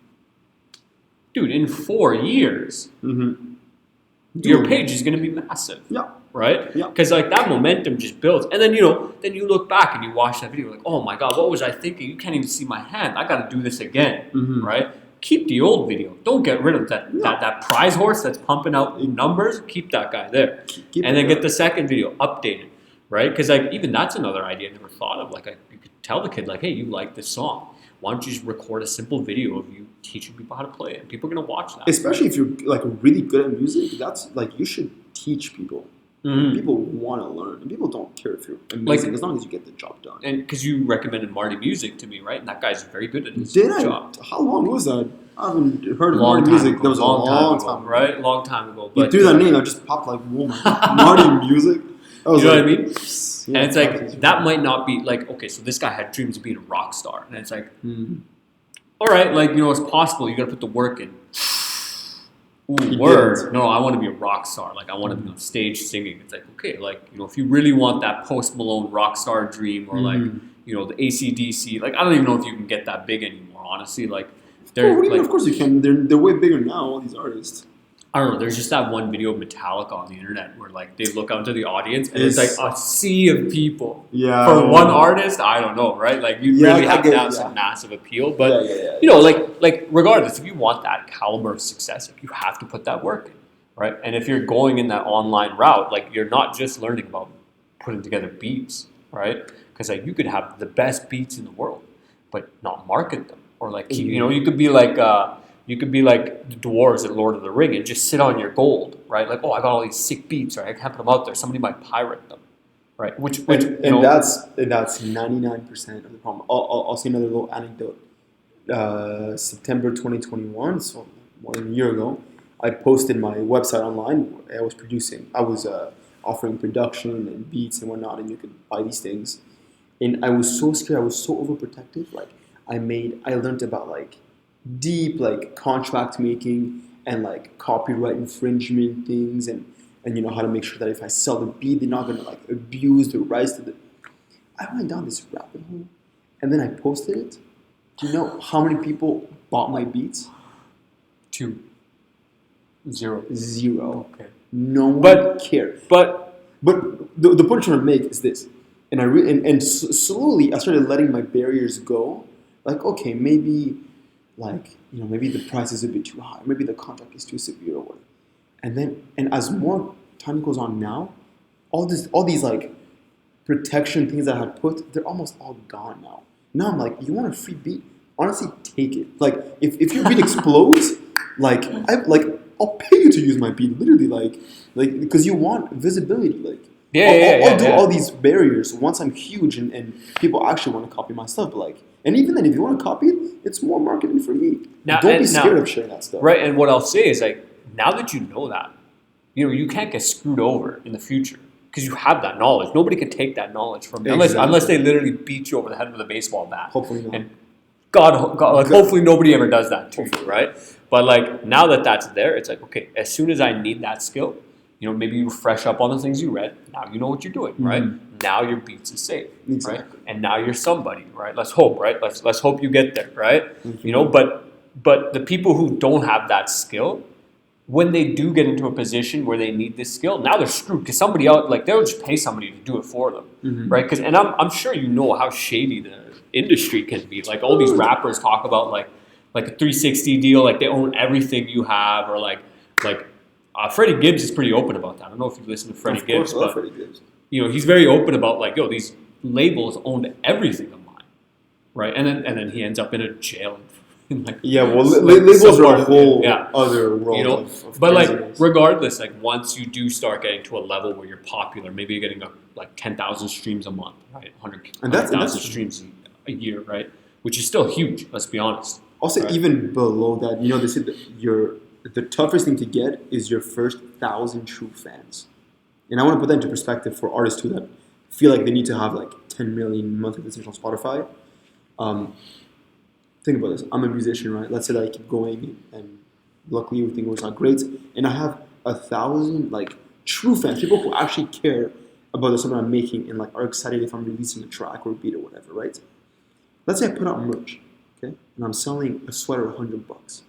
S1: in 4 years, your page is going to be massive.
S2: Yeah.
S1: Right?
S2: Yeah.
S1: Because like that momentum just builds. And then, then you look back and you watch that video like, oh my God, what was I thinking? You can't even see my hand. I got to do this again. Right? Keep the old video. Don't get rid of that prize horse that's pumping out numbers. Keep that guy there. And then get the second video updated. Right? Because like even that's another idea I never thought of. Like you could tell the kid like, hey, you like this song. Why don't you just record a simple video of you teaching people how to play it? And people are going to watch that.
S2: Especially if you're like really good at music, that's like you should teach people. People want to learn, and people don't care if you're amazing as long as you get the job done.
S1: And because you recommended Marty Music to me, right? And that guy's very good at his
S2: job. How long was that? I haven't heard of Marty Music. That was a long time ago,
S1: right? Long time ago.
S2: But you threw that name, I just popped like, whoa, Marty Music.
S1: You know what I mean? Yeah, and it's like that might not be like okay. So this guy had dreams of being a rock star, and it's like, all right, like it's possible. You got to put the work in. Ooh, word. No, I want to be a rock star. Like, I want to be on stage singing. It's like, okay, like, if you really want that Post Malone rock star dream or like, the AC/DC, like, I don't even know if you can get that big anymore, honestly. Like,
S2: of course you can. They're way bigger now, all these artists.
S1: I don't know. There's just that one video of Metallica on the internet where like they look out to the audience and it's like a sea of people.
S2: Yeah.
S1: For one artist, I don't know, right? Like you really have to have some massive appeal. But you know, like regardless, if you want that caliber of success, like, you have to put that work in, right? And if you're going in that online route, like you're not just learning about putting together beats, right? Because like you could have the best beats in the world, but not market them, or like you know, you could be like the dwarves in Lord of the Ring and just sit on your gold, right? Like, oh, I got all these sick beats, right? I can put them out there. Somebody might pirate them, right? Which
S2: and that's 99% of the problem. I'll say another little anecdote. September 2021, so more than a year ago, I posted my website online. I was producing. I was offering production and beats and whatnot, and you could buy these things. And I was so scared. I was so overprotective. Like I learned about like deep like contract making and like copyright infringement things, and you know how to make sure that if I sell the beat, they're not gonna like abuse the rights to the. I went down this rabbit hole, and then I posted it. Do you know how many people bought my beats?
S1: 2. 0.
S2: Okay. No one cared. But the point I'm trying to make is this, and slowly I started letting my barriers go. Like, okay, maybe, like, you know, maybe the price is a bit too high, maybe the contract is too severe or whatever. And as more time goes on now, all these like protection things that I had put, they're almost all gone now. Now I'm like, you want a free beat? Honestly, take it. Like, if your beat explodes, I'll pay you to use my beat. Literally, like because you want visibility. Like, I'll do all these barriers once I'm huge and people actually want to copy my stuff. But like, and even then, if you want to copy it, it's more marketing for me. Now, don't be scared of sharing that stuff.
S1: Right. And what I'll say is like, now that you know that, you know, you can't get screwed over in the future. Because you have that knowledge. Nobody can take that knowledge from you unless they literally beat you over the head with a baseball bat.
S2: Hopefully not.
S1: And hopefully nobody ever does that to you, right? But like now that that's there, it's like, okay, as soon as I need that skill, you know, maybe you fresh up on the things you read. Now you know what you're doing, right? Now your beats is safe, right? And now you're somebody, right? Let's hope, right? Let's hope you get there, right? You know, but the people who don't have that skill, when they do get into a position where they need this skill, now they're screwed because somebody else, like they'll just pay somebody to do it for them, right? Because I'm sure you know how shady the industry can be. Like all these rappers talk about like a 360 deal, like they own everything you have, or like Freddie Gibbs is pretty open about that. I don't know if you listen to Freddie Gibbs, but
S2: Freddie Gibbs.
S1: You know he's very open about like, yo, these labels owned everything of mine, right? And then he ends up in a jail. Like,
S2: labels are a whole other world.
S1: You know, but like regardless, like once you do start getting to a level where you're popular, maybe you're getting like 10,000 streams a month, right? 100,000 streams a year, right? Which is still huge. Let's be honest.
S2: Also, even below that, you know, they said that the toughest thing to get is your first 1,000 true fans. And I want to put that into perspective for artists too that feel like they need to have like 10 million monthly listeners on Spotify. Think about this. I'm a musician, right? Let's say that I keep going, and luckily everything works out great, and I have 1,000 like true fans, people who actually care about the stuff that I'm making and like are excited if I'm releasing a track or a beat or whatever, right? Let's say I put out merch, okay, and I'm selling a sweater $100.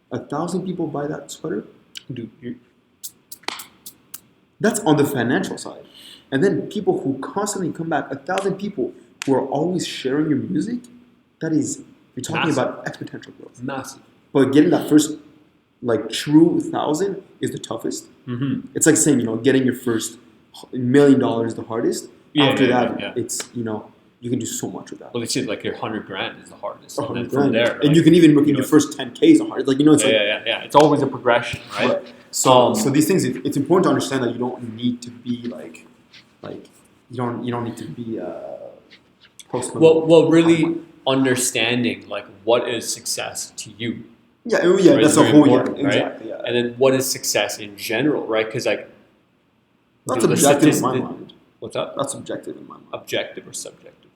S2: 1,000 people buy that sweater, dude. That's on the financial side, and then people who constantly come back, 1,000 people who are always sharing your music. That is. You're talking about exponential growth.
S1: Massive.
S2: But getting that first, like, true 1,000 is the toughest. It's like saying, you know, getting your first $1 million is the hardest. After that, it's, you know, you can do so much with that.
S1: Well, they say like your 100 grand is the hardest.
S2: And
S1: then from there,
S2: and you can even look at your first 10K is the hardest. Like, you know, it's
S1: It's always a progression, right?
S2: So these things, it's important to understand that you don't need to be like you don't need to be
S1: well, really understanding like what is success to you.
S2: Right? That's a whole exactly.
S1: Right? And then what is success in general, right? Because like
S2: that's objective in my mind.
S1: What's up?
S2: That's objective in my mind.
S1: Objective or subjective?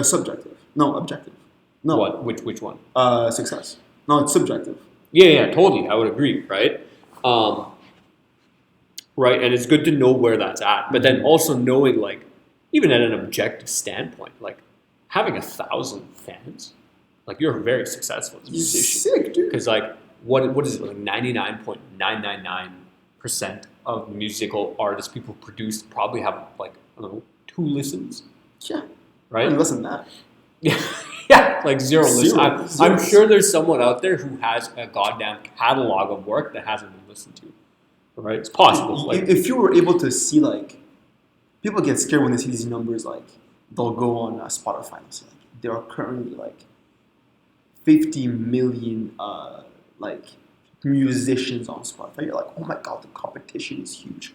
S2: Subjective. No, objective. No.
S1: What? Which one?
S2: Success. No, it's subjective.
S1: Yeah, totally. I would agree, right? Right, and it's good to know where that's at, but then also knowing like, even at an objective standpoint, like having 1,000 fans, like you're very successful as a musician.
S2: Sick, dude.
S1: Because like what is it, like 99.999% of musical artists people produce probably have like, I don't know, 2 listens,
S2: Yeah.
S1: right?
S2: And less than that.
S1: Yeah, like 0 listens.
S2: Zero.
S1: I'm sure there's someone out there who has a goddamn catalog of work that hasn't been listened to, right? It's possible. Like,
S2: If you were able to see, like, people get scared when they see these numbers, like, they'll go on Spotify and say, like, there are currently, like, 50 million, like, musicians on Spotify. You're like, oh my god, the competition is huge.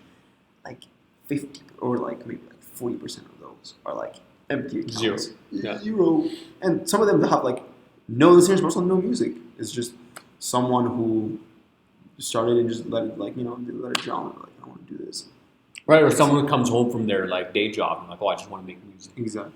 S2: Like, 50, or like, maybe like 40% of those are, like, empty accounts.
S1: Zero. Yeah.
S2: Zero. And some of them have, like, no listeners, but also no music. It's just someone who started and just let it, like, you know, let it drown. Like, I don't want to do this.
S1: right, or someone comes home from their like day job and like, oh, I just want to make music.
S2: Exactly.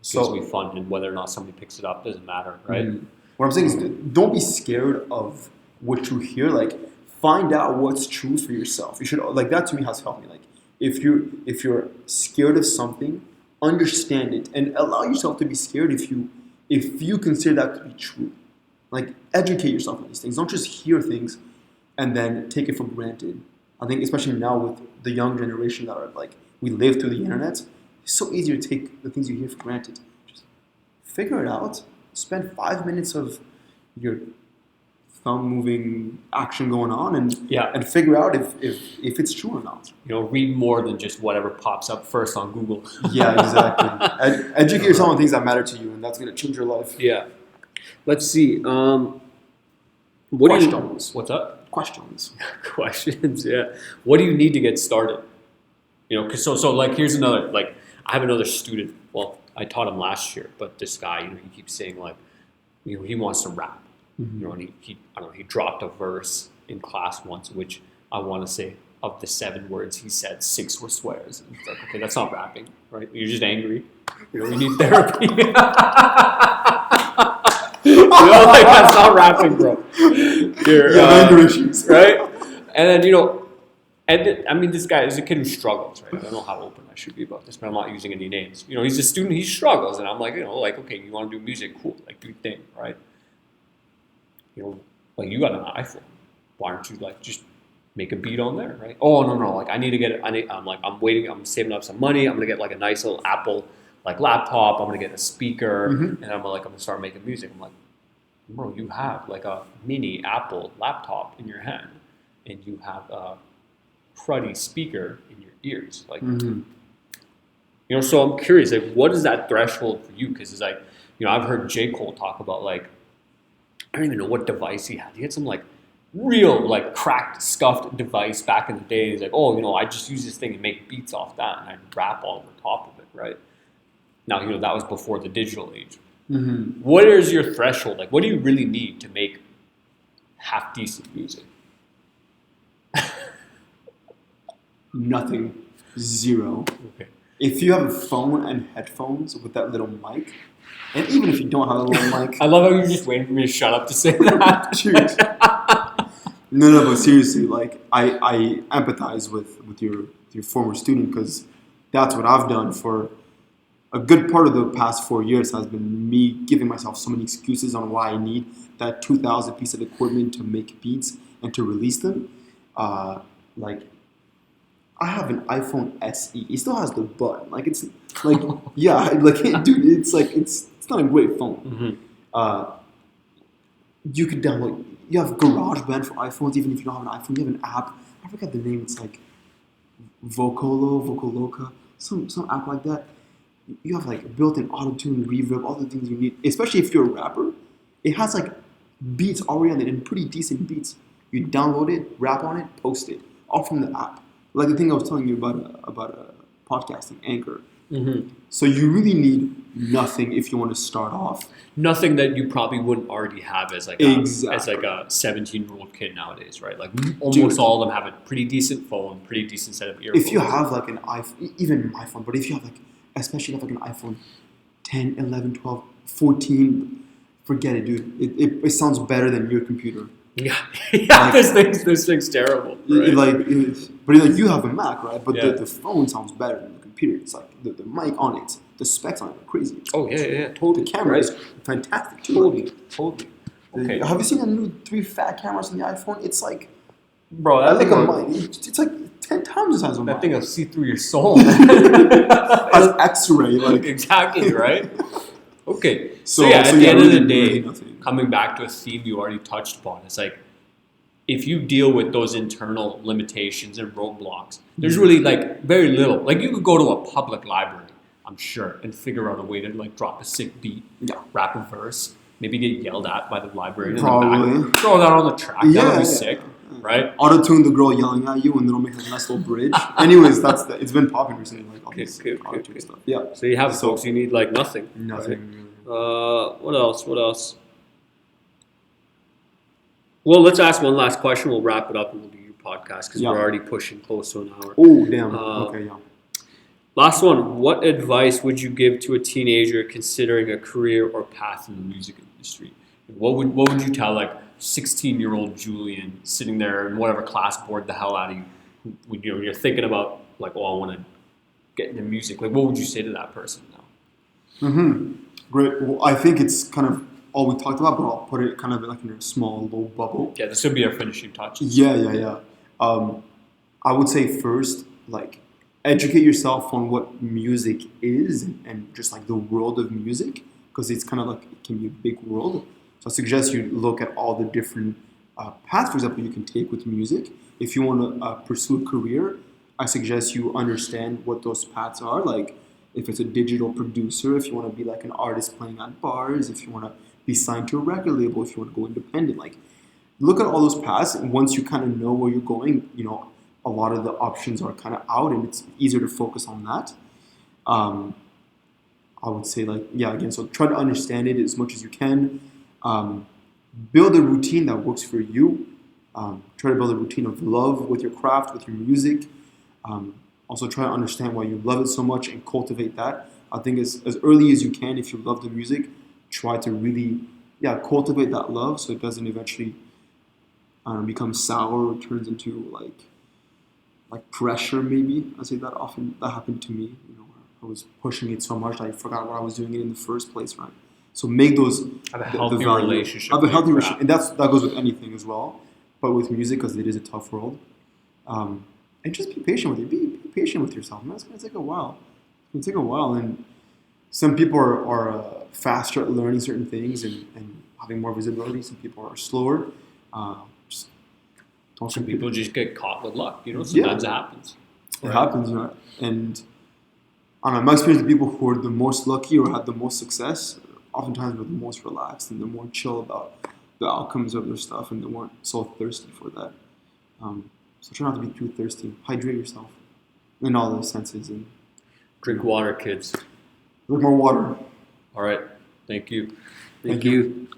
S1: It's supposed to be fun, and whether or not somebody picks it up doesn't matter, right?
S2: What I'm saying is, don't be scared of what you hear. Like, find out what's true for yourself. You should, like, that to me has helped me. Like, if you're scared of something, understand it and allow yourself to be scared if you consider that to be true. Like, educate yourself on these things. Don't just hear things and then take it for granted. I think especially now with the young generation that are like, we live through the internet, it's so easy to take the things you hear for granted. Just figure it out. Spend 5 minutes of your thumb moving action going on and figure out if it's true or not.
S1: You know, read more than just whatever pops up first on Google.
S2: Yeah, exactly. Educate yourself on things that matter to you, and that's going to change your life.
S1: Yeah. Let's see.
S2: Questions.
S1: What's up?
S2: Questions.
S1: Questions. Yeah. What do you need to get started? You know, because so like here's another, like, I have another student. Well, I taught him last year, but this guy, you know, he keeps saying like, you know, he wants to rap.
S2: Mm-hmm.
S1: You know, and he I don't know, he dropped a verse in class once, which I want to say of the 7 words he said, 6 were swears. And it's like, okay, that's not rapping, right? You're just angry. You know, you need therapy. You know, like, that's not rapping, bro. You're,
S2: anger issues,
S1: right? And then, you know, and I mean, this guy is a kid who struggles, right? I don't know how open I should be about this, but I'm not using any names. You know, he's a student, he struggles, and I'm like, you know, like, okay, you want to do music, cool, like, do your thing, right? You know, like, you got an iPhone. Why aren't you, like, just make a beat on there, right? Oh, no, like, I need to get it. I'm waiting, I'm saving up some money. I'm going to get, like, a nice little Apple, like, laptop. I'm going to get a speaker, and I'm going to start making music. I'm like, bro, you have, like, a mini Apple laptop in your hand, and you have a cruddy speaker in your ears. Like, you know, so I'm curious, like, what is that threshold for you? Because it's like, you know, I've heard J. Cole talk about, like, I don't even know what device he had. He had some, like, real, like, cracked, scuffed device back in the day. He's like, oh, you know, I just use this thing and make beats off that, and I'd rap all over top of it, right? Now, you know, that was before the digital age. What is your threshold? Like, what do you really need to make half-decent music?
S2: Nothing. 0.
S1: Okay.
S2: If you have a phone and headphones with that little mic, and even if you don't have a little mic,
S1: I love how you're just waiting for me to shut up to say that.
S2: Cheers. No, but seriously, like, I empathize with your former student, because that's what I've done for a good part of the past 4 years. Has been me giving myself so many excuses on why I need that 2,000 piece of equipment to make beats and to release them. Like, I have an iPhone SE. It still has the button. Like, it's like, yeah, like, dude, it's like, it's not a great phone. You could download. You have GarageBand for iPhones. Even if you don't have an iPhone, you have an app. I forgot the name. It's like Vocaloca, some app like that. You have, like, built-in auto-tune, reverb, all the things you need. Especially if you're a rapper, it has, like, beats already on it, and pretty decent beats. You download it, rap on it, post it, all from the app. Like the thing I was telling you about podcasting, Anchor. So you really need nothing if you want to start off.
S1: Nothing that you probably wouldn't already have as like a 17-year-old kid nowadays, right? Like, almost all of them have a pretty decent phone, pretty decent set of earphones.
S2: If you have, like, an iPhone, even my phone, but if you have, like, especially if, like, an iPhone 10, 11, 12, 14, forget it, dude. It sounds better than your computer.
S1: Yeah, like, this thing's terrible. Right?
S2: But like, you have a Mac, right? But the phone sounds better than the computer. It's like the mic on it, the specs on it are crazy.
S1: Oh yeah, totally.
S2: The camera is fantastic too.
S1: Totally. Okay.
S2: Have you seen the new 3 fat cameras on the iPhone? It's like,
S1: Bro,
S2: I think it's like 10 times the size of mine.
S1: that thing will see through your soul.
S2: As X-ray, like
S1: exactly, right? Okay.
S2: So
S1: At the end of the day,
S2: really nothing.
S1: coming back to a theme you already touched upon, it's like if you deal with those internal limitations and roadblocks, there's really like very little. Like you could go to a public library, I'm sure, and figure out a way to like drop a sick beat, rap a verse, maybe get yelled at by the librarian in the back, throw that on the track. That would be sick, right?
S2: Auto-tune the girl yelling at you, and then it'll make a nice little bridge. Anyways, it's been popping recently, like all this auto-tune stuff. Yeah.
S1: So you have folks. You need like nothing.
S2: Nothing.
S1: Right? What else? What else? Well, let's ask one last question. We'll wrap it up and we'll do your podcast because we're already pushing close to an hour.
S2: Oh, damn. Okay, yeah.
S1: Last one. What advice would you give to a teenager considering a career or path in the music industry? What would you tell like 16-year-old Julien sitting there in whatever class bored the hell out of you when you're thinking about like, oh, I want to get into music? Like, what would you say to that person now?
S2: Great. Well, I think it's kind of all we talked about, but I'll put it kind of like in a small little bubble.
S1: Yeah, this would be our finishing touch.
S2: Yeah. I would say first, like, educate yourself on what music is and just like the world of music, because it's kind of like it can be a big world. So I suggest you look at all the different paths, for example, you can take with music. If you want to pursue a career, I suggest you understand what those paths are. Like, if it's a digital producer, if you want to be like an artist playing at bars, if you want to be signed to a record label, if you want to go independent, like look at all those paths. And once you kind of know where you're going, a lot of the options are kind of out, and it's easier to focus on that. I would say so try to understand it as much as you can. Build a routine that works for you. Try to build a routine of love with your craft, with your music. Also try to understand why you love it so much and cultivate that. I think as early as you can, if you love the music, try to really cultivate that love so it doesn't eventually become sour or turns into like pressure maybe. I say that often that happened to me. I was pushing it so much that I forgot what I was doing it in the first place, right? So make those
S1: have a healthy relationship.
S2: Have a healthy relationship, and that goes with anything as well, but with music because it is a tough world. And just be patient with it. Be patient with yourself, man. It's gonna take a while. And some people are faster at learning certain things and having more visibility. Some people are slower.
S1: Some people just get caught with luck. Sometimes it happens.
S2: It happens, And I don't know. My experience with people who are the most lucky or had the most success, oftentimes were the most relaxed and they're more chill about the outcomes of their stuff, and they weren't so thirsty for that. So try not to be too thirsty. Hydrate yourself in all those senses. And
S1: drink water, kids.
S2: Drink more water.
S1: All right. Thank you. Thank you.